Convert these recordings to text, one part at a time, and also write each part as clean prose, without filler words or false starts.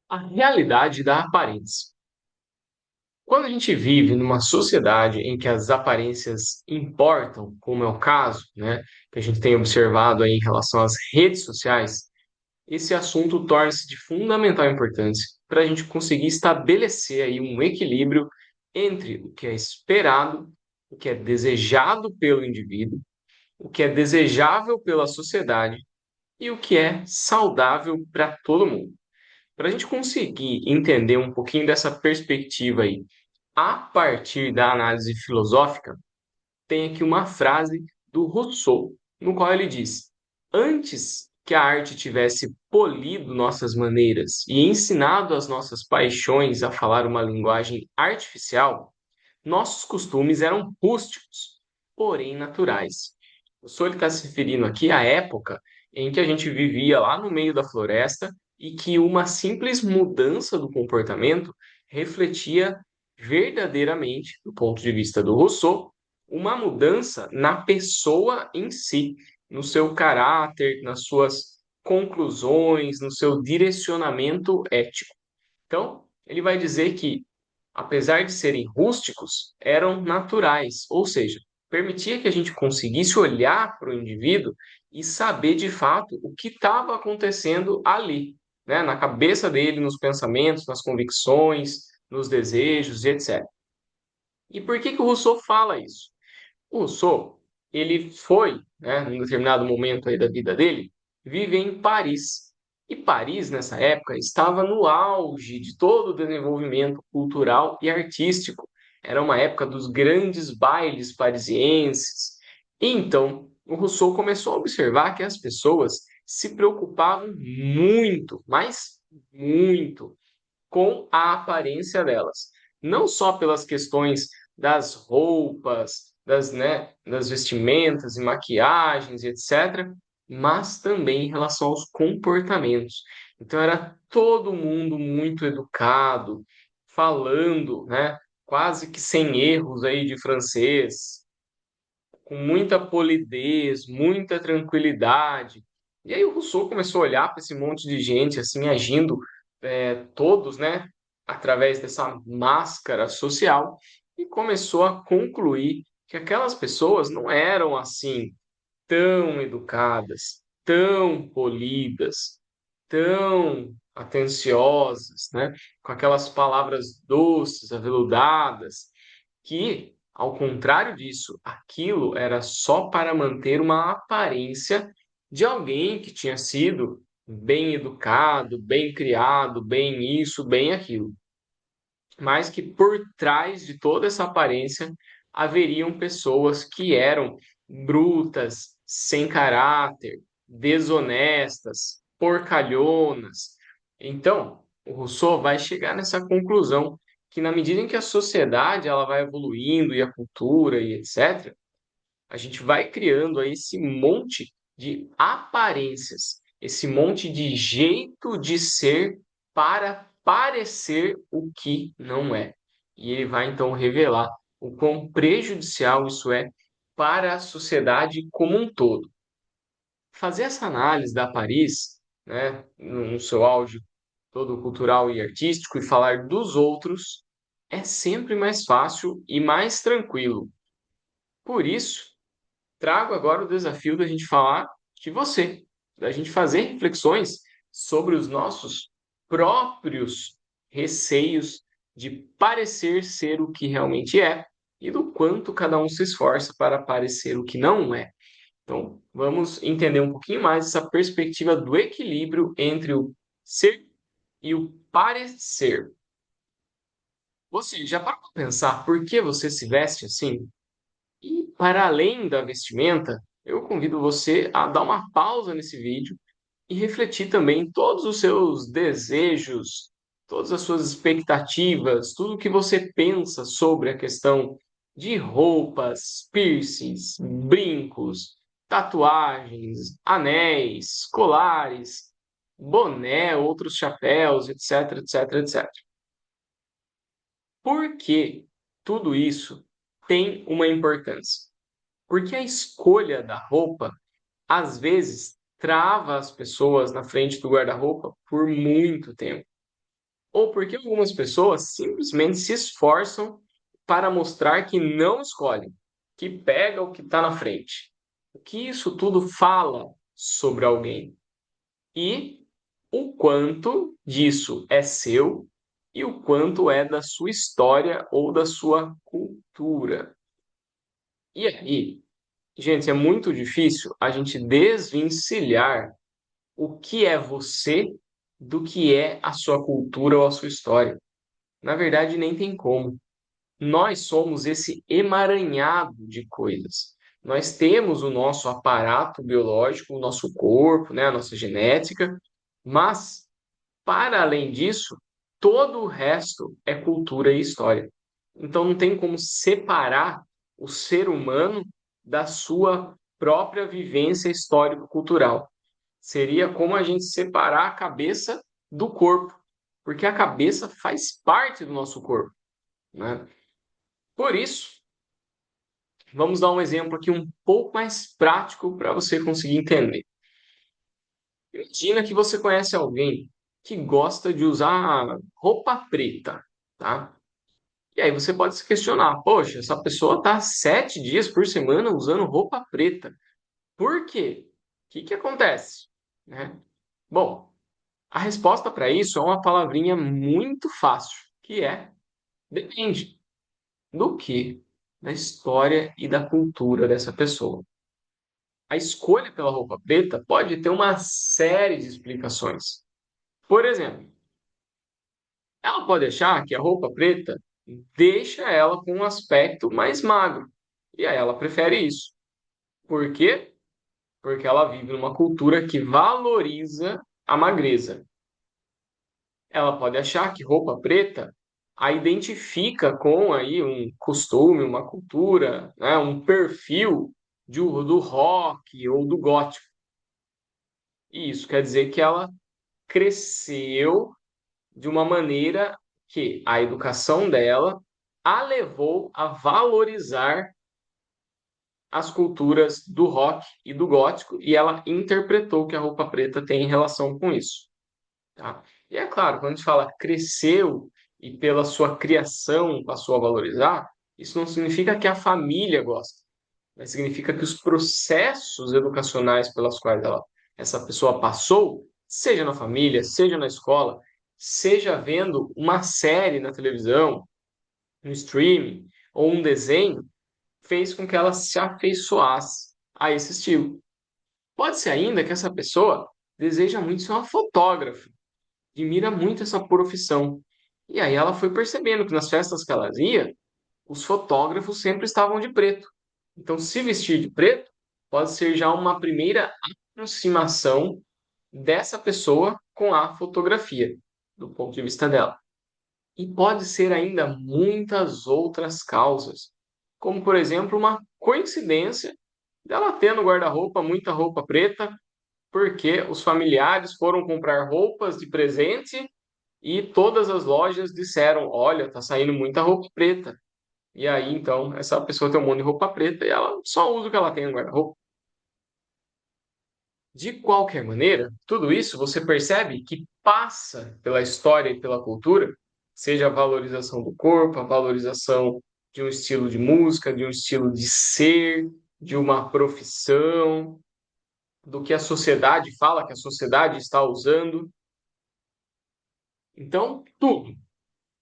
A realidade da aparência. Quando a gente vive numa sociedade em que as aparências importam, como é o caso, né, que a gente tem observado aí em relação às redes sociais, esse assunto torna-se de fundamental importância para a gente conseguir estabelecer aí um equilíbrio entre o que é esperado, o que é desejado pelo indivíduo, o que é desejável pela sociedade e o que é saudável para todo mundo. Para a gente conseguir entender um pouquinho dessa perspectiva aí, a partir da análise filosófica, tem aqui uma frase do Rousseau, no qual ele diz: Antes que a arte tivesse polido nossas maneiras e ensinado as nossas paixões a falar uma linguagem artificial, nossos costumes eram rústicos, porém naturais. O senhor está se referindo aqui à época em que a gente vivia lá no meio da floresta e que uma simples mudança do comportamento refletia verdadeiramente, do ponto de vista do Rousseau, uma mudança na pessoa em si, no seu caráter, nas suas conclusões, no seu direcionamento ético. Então, ele vai dizer que apesar de serem rústicos, eram naturais, ou seja, permitia que a gente conseguisse olhar para o indivíduo e saber de fato o que estava acontecendo ali, né, na cabeça dele, nos pensamentos, nas convicções, nos desejos e etc. E por que que o Rousseau fala isso? O Rousseau, ele foi, né, num determinado momento aí da vida dele, viver em Paris. E Paris, nessa época, estava no auge de todo o desenvolvimento cultural e artístico. Era uma época dos grandes bailes parisienses. E então, o Rousseau começou a observar que as pessoas se preocupavam muito, mas muito, com a aparência delas. Não só pelas questões das roupas, das vestimentas e maquiagens, etc., mas também em relação aos comportamentos. Então era todo mundo muito educado, falando, né, quase que sem erros aí de francês, com muita polidez, muita tranquilidade. E aí o Rousseau começou a olhar para esse monte de gente assim agindo, todos, né, através dessa máscara social e começou a concluir que aquelas pessoas não eram assim tão educadas, tão polidas, tão atenciosas, né, com aquelas palavras doces, aveludadas, que, ao contrário disso, aquilo era só para manter uma aparência de alguém que tinha sido bem educado, bem criado, bem isso, bem aquilo. Mas que por trás de toda essa aparência haveriam pessoas que eram brutas, sem caráter, desonestas, porcalhonas. Então, o Rousseau vai chegar nessa conclusão que na medida em que a sociedade ela vai evoluindo e a cultura e etc, a gente vai criando aí esse monte de aparências, esse monte de jeito de ser para parecer o que não é. E ele vai então revelar o quão prejudicial isso é para a sociedade como um todo. Fazer essa análise da Paris, né, no seu auge todo cultural e artístico, e falar dos outros é sempre mais fácil e mais tranquilo. Por isso, trago agora o desafio da gente falar de você, da gente fazer reflexões sobre os nossos próprios receios de parecer ser o que realmente é e do quanto cada um se esforça para parecer o que não é. Então, vamos entender um pouquinho mais essa perspectiva do equilíbrio entre o ser e o parecer. Você já parou para pensar por que você se veste assim? E para além da vestimenta, eu convido você a dar uma pausa nesse vídeo e refletir também todos os seus desejos, todas as suas expectativas, tudo o que você pensa sobre a questão de roupas, piercings, brincos, tatuagens, anéis, colares, boné, outros chapéus, etc, etc, etc. Por que tudo isso tem uma importância? Porque a escolha da roupa, às vezes, trava as pessoas na frente do guarda-roupa por muito tempo. ou porque algumas pessoas simplesmente se esforçam para mostrar que não escolhem, que pega o que está na frente. O que isso tudo fala sobre alguém e o quanto disso é seu e o quanto é da sua história ou da sua cultura. E aí, gente, é muito difícil a gente desvencilhar o que é você do que é a sua cultura ou a sua história. Na verdade, nem tem como. Nós somos esse emaranhado de coisas. Nós temos o nosso aparato biológico, o nosso corpo, né, a nossa genética, mas, para além disso, todo o resto é cultura e história. Então, não tem como separar o ser humano da sua própria vivência histórico-cultural. Seria como a gente separar a cabeça do corpo, porque a cabeça faz parte do nosso corpo, né? Por isso, vamos dar um exemplo aqui um pouco mais prático para você conseguir entender. Imagina que você conhece alguém que gosta de usar roupa preta, tá? E aí você pode se questionar, poxa, essa pessoa está 7 dias por semana usando roupa preta. Por quê? O que que acontece? Né? Bom, a resposta para isso é uma palavrinha muito fácil, que é depende. Do quê? Da história e da cultura dessa pessoa. A escolha pela roupa preta pode ter uma série de explicações. Por exemplo, ela pode achar que a roupa preta deixa ela com um aspecto mais magro. E aí ela prefere isso. Por quê? Porque ela vive numa cultura que valoriza a magreza. Ela pode achar que roupa preta a identifica com aí um costume, uma cultura, né, um perfil do rock ou do gótico. E isso quer dizer que ela cresceu de uma maneira que a educação dela a levou a valorizar as culturas do rock e do gótico e ela interpretou que a roupa preta tem relação com isso. Tá? E é claro, quando a gente fala cresceu e pela sua criação passou a valorizar, isso não significa que a família gosta, mas significa que os processos educacionais pelas quais essa pessoa passou, seja na família, seja na escola, seja vendo uma série na televisão, no streaming ou um desenho, fez com que ela se afeiçoasse a esse estilo. Pode ser ainda que essa pessoa deseja muito ser uma fotógrafa admira muito essa profissão. E aí ela foi percebendo que nas festas que ela ia, os fotógrafos sempre estavam de preto. Então, se vestir de preto pode ser já uma primeira aproximação dessa pessoa com a fotografia, do ponto de vista dela. E pode ser ainda muitas outras causas, como por exemplo uma coincidência dela ter no guarda-roupa muita roupa preta, porque os familiares foram comprar roupas de presente e todas as lojas disseram: olha, tá saindo muita roupa preta. E aí, então, essa pessoa tem um monte de roupa preta e ela só usa o que ela tem no guarda-roupa. De qualquer maneira, tudo isso você percebe que passa pela história e pela cultura, seja a valorização do corpo, a valorização de um estilo de música, de um estilo de ser, de uma profissão, do que a sociedade fala que a sociedade está usando. Então,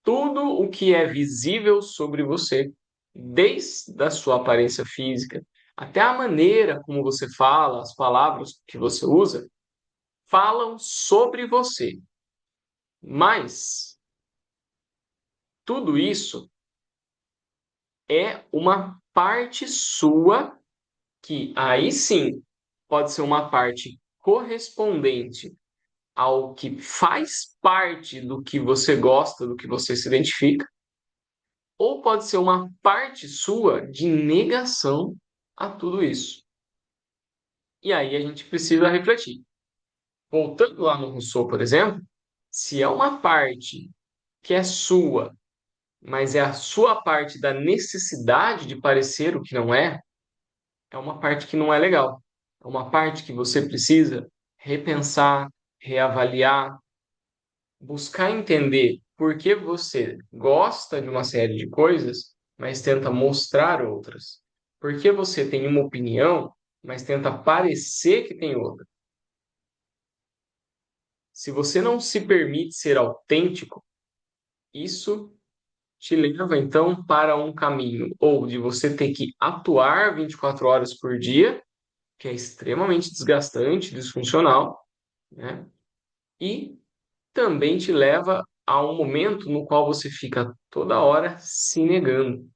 tudo o que é visível sobre você, desde a sua aparência física até a maneira como você fala, as palavras que você usa, falam sobre você. Mas tudo isso é uma parte sua que aí sim pode ser uma parte correspondente ao que faz parte do que você gosta, do que você se identifica, ou pode ser uma parte sua de negação a tudo isso. E aí a gente precisa refletir. Voltando lá no Rousseau, por exemplo, se é uma parte que é sua, mas é a sua parte da necessidade de parecer o que não é, é uma parte que não é legal. É uma parte que você precisa repensar, reavaliar, buscar entender por que você gosta de uma série de coisas, mas tenta mostrar outras. Por que você tem uma opinião, mas tenta parecer que tem outra. Se você não se permite ser autêntico, isso te leva então para um caminho ou de você ter que atuar 24 horas por dia, que é extremamente desgastante, disfuncional, né? E também te leva a um momento no qual você fica toda hora se negando.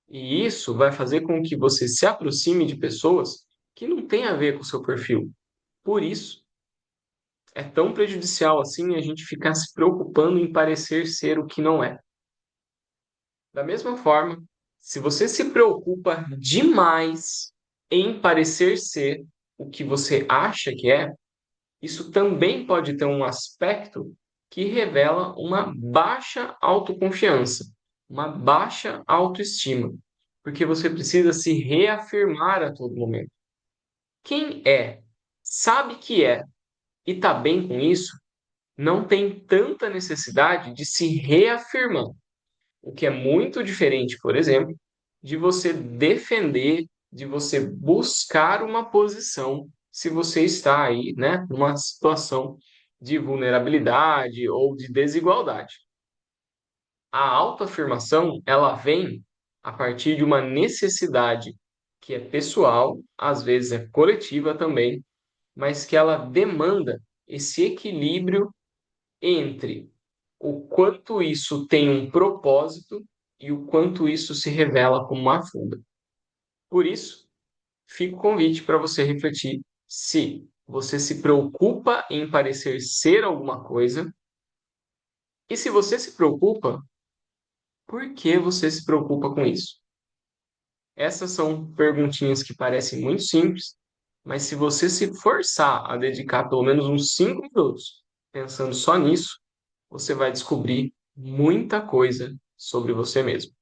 E isso vai fazer com que você se aproxime de pessoas que não têm a ver com o seu perfil. Por isso, é tão prejudicial assim a gente ficar se preocupando em parecer ser o que não é. Da mesma forma, se você se preocupa demais em parecer ser o que você acha que é, isso também pode ter um aspecto que revela uma baixa autoconfiança, uma baixa autoestima, porque você precisa se reafirmar a todo momento. Quem é, sabe que é e está bem com isso, não tem tanta necessidade de se reafirmar. O que é muito diferente, por exemplo, de você defender, de você buscar uma posição, se você está aí, né, numa situação de vulnerabilidade ou de desigualdade. A autoafirmação, ela vem a partir de uma necessidade que é pessoal, às vezes é coletiva também, mas que ela demanda esse equilíbrio entre o quanto isso tem um propósito e o quanto isso se revela como uma fuga. Por isso, fica o convite para você refletir se você se preocupa em parecer ser alguma coisa e se você se preocupa, por que você se preocupa com isso? Essas são perguntinhas que parecem muito simples, mas se você se forçar a dedicar pelo menos uns 5 minutos pensando só nisso, você vai descobrir muita coisa sobre você mesmo.